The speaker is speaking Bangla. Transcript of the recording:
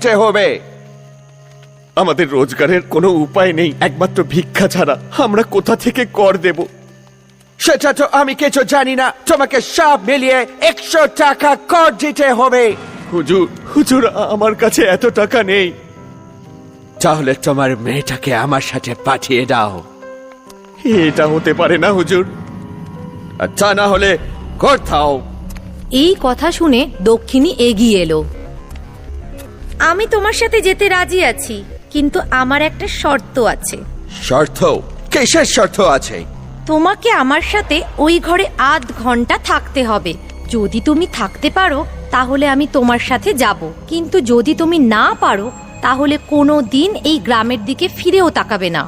যে হবে। আমাদের রোজগারের কোনো উপায় নেই, একমাত্র ভিক্ষা ছাড়া। আমরা কোথা থেকে কর দেব? সেটা তো আমি কিছু জানি না। তোমাকে সব মিলিয়ে 100 টাকা কর দিতে হবে। হুজুর, হুজুর, আমার কাছে এত টাকা নেই। তাহলে তোমার মেয়েটাকে আমার সাথে পাঠিয়ে দাও। এটা হতে পারে না হুজুর, তা না হলে কর দাও। এই কথা শুনে দক্ষিণী এগিয়ে এলো। আমি তোমার সাথে যেতে রাজি আছি, কিন্তু আমার একটা শর্ত আছে। শর্ত? কিসের শর্ত আছে? তোমাকে আমার সাথে ওই ঘরে আধ ঘন্টা থাকতে হবে। যদি তুমি থাকতে পারো তাহলে আমি তোমার সাথে যাব, কিন্তু যদি তুমি না পারো তাহলে কোনো দিন এই গ্রামের দিকে ফিরেও তাকাবে না।